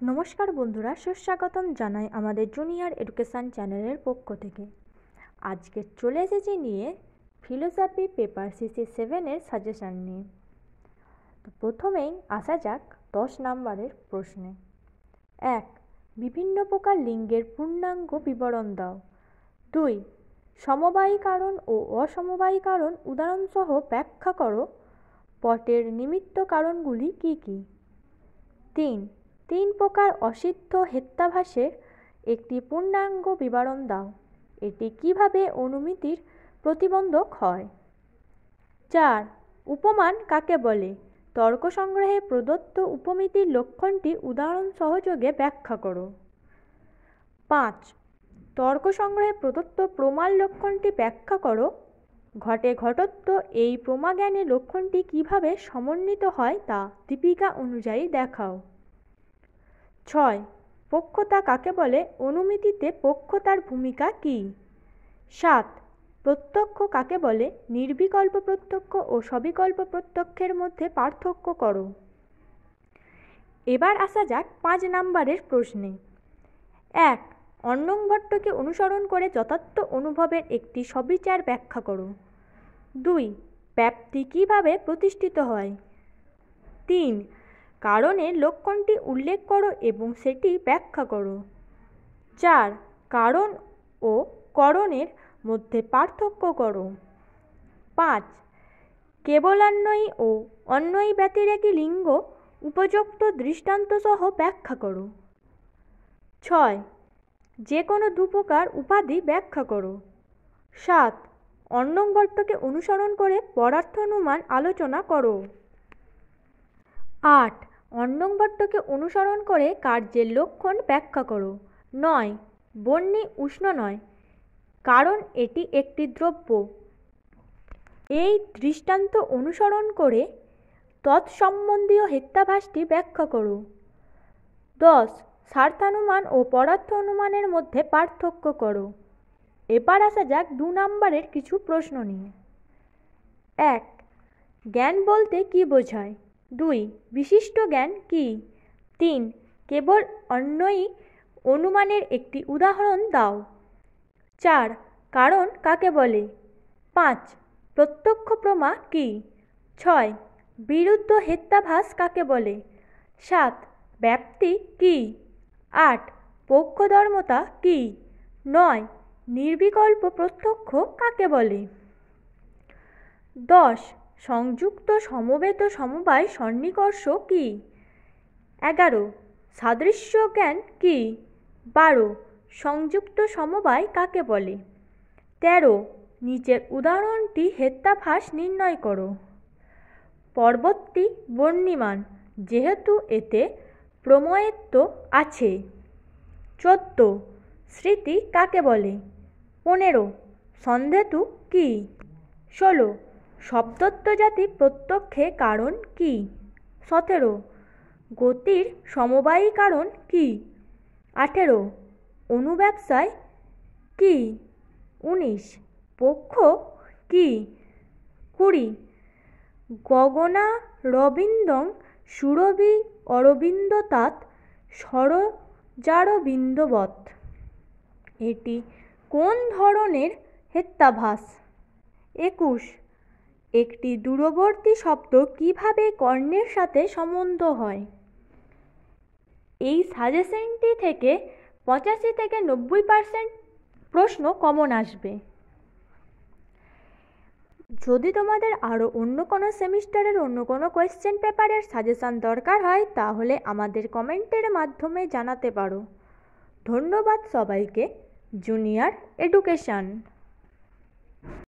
নমস্কার বন্ধুরা, সুস্বাগতম জানাই আমাদের জুনিয়র এডুকেশান চ্যানেলের পক্ষ থেকে। আজকে চলে এসেছি নিয়ে ফিলোসফি পেপার CC7-এর সাজেশান নিয়ে। তো প্রথমেই আসা যাক 10 নম্বরের প্রশ্নে। 1. বিভিন্ন প্রকার লিঙ্গের পূর্ণাঙ্গ বিবরণ দাও। 2. সমবায়ী কারণ ও অসমবায়ী কারণ উদাহরণসহ ব্যাখ্যা করো। পটের নিমিত্ত কারণগুলি কী কী? 3 প্রকার অসিদ্ধ হেত্যাভাসের একটি পূর্ণাঙ্গ বিবরণ দাও। এটি কিভাবে অনুমিতির প্রতিবন্ধক হয়? 4 উপমান কাকে বলে? তর্ক সংগ্রহে প্রদত্ত উপমিতির লক্ষণটি উদাহরণ সহযোগে ব্যাখ্যা করো। 5 তর্ক সংগ্রহে প্রদত্ত প্রমাণ লক্ষণটি ব্যাখ্যা করো। ঘটে ঘটত্ব এই প্রমাজ্ঞানে লক্ষণটি কিভাবে সমন্বিত হয় তা দীপিকা অনুযায়ী দেখাও। 6 পক্ষতা কাকে বলে? অনুমিতিতে পক্ষতার ভূমিকা কী? 7 প্রত্যক্ষ কাকে বলে? নির্বিকল্প প্রত্যক্ষ ও সবিকল্প প্রত্যক্ষের মধ্যে পার্থক্য করো। এবার আসা যাক 5 নম্বরের প্রশ্নে। 1 অর্ণং ভট্টকে অনুসরণ করে যথার্থ অনুভবের একটি সবিচার ব্যাখ্যা করো। 2 ব্যাপ্তি কিভাবে প্রতিষ্ঠিত হয়। 3 কারণের লক্ষণটি উল্লেখ করো এবং সেটি ব্যাখ্যা করো। 4 কারণ ও করণের মধ্যে পার্থক্য করো। 5 কেবলান্বয়ী ও অন্বয়ী ব্যতিরেকী লিঙ্গ উপযুক্ত দৃষ্টান্ত সহ ব্যাখ্যা করো। 6 যে কোনো দুপ্রকার উপাধি ব্যাখ্যা করো। 7 অর্ণং ভট্টকে অনুসরণ করে পদার্থ অনুমান আলোচনা করো। 8 অর্ণং ভট্টকে অনুসরণ করে কার্যের লক্ষণ ব্যাখ্যা করো। 9 বহ্নি উষ্ণ নয়, কারণ এটি একটি দ্রব্য। এই দৃষ্টান্ত অনুসরণ করে তৎসম্বন্ধীয় হেত্যাভাসটি ব্যাখ্যা করো। 10 স্বার্থানুমান ও পদার্থ অনুমানের মধ্যে পার্থক্য করো। এবার আসা যাক 2 নম্বরের কিছু প্রশ্ন নিয়ে। 1 জ্ঞান বলতে কী বোঝায়? 2 বিশিষ্ট জ্ঞান কী? 3 কেবল অন্বয়ী অনুমানের একটি উদাহরণ দাও। 4 কারণ কাকে বলে? 5 প্রত্যক্ষ প্রমা কী? 6 বিরুদ্ধ হেত্যাভাস কাকে বলে? 7 ব্যাপ্তি কী? 8 পক্ষধর্মতা কী? 9 নির্বিকল্প প্রত্যক্ষ কাকে বলে? 10 সংযুক্ত সমবেত সমবায় সন্নিকর্ষ কী? 11 সাদৃশ্য জ্ঞান কী? 12 সংযুক্ত সমবায় কাকে বলে? 13 নিচের উদাহরণটি হেত্যাভাস নির্ণয় করো। পরবর্তী বর্ণিমান, যেহেতু এতে প্রময়ত্ব আছে। 14 স্মৃতি কাকে বলে? 15 সন্ধেতু কী? 16 শব্দত্বজাতি প্রত্যক্ষে কারণ কী? 17 গতির সমবায়ী কারণ কী? 18 অনুব্যবসায় কী? 19 পক্ষ কী? 20 গগনারবিন্দং সুরভি অরবিন্দতাৎ সরোজারবিন্দবৎ। এটি কোন ধরনের হেত্যাভাস? 21 একটি দূরবর্তী শব্দ কিভাবে কর্ণের সাথে সম্বন্ধ হয়? এই সাজেশনটি থেকে 85 থেকে 90% প্রশ্ন কমন আসবে। যদি তোমাদের আরও অন্য কোনো সেমিস্টারের অন্য কোনো কোয়েশ্চেন পেপারের সাজেশান দরকার হয় তাহলে আমাদের কমেন্টের মাধ্যমে জানাতে পারো। ধন্যবাদ সবাইকে। Junior education.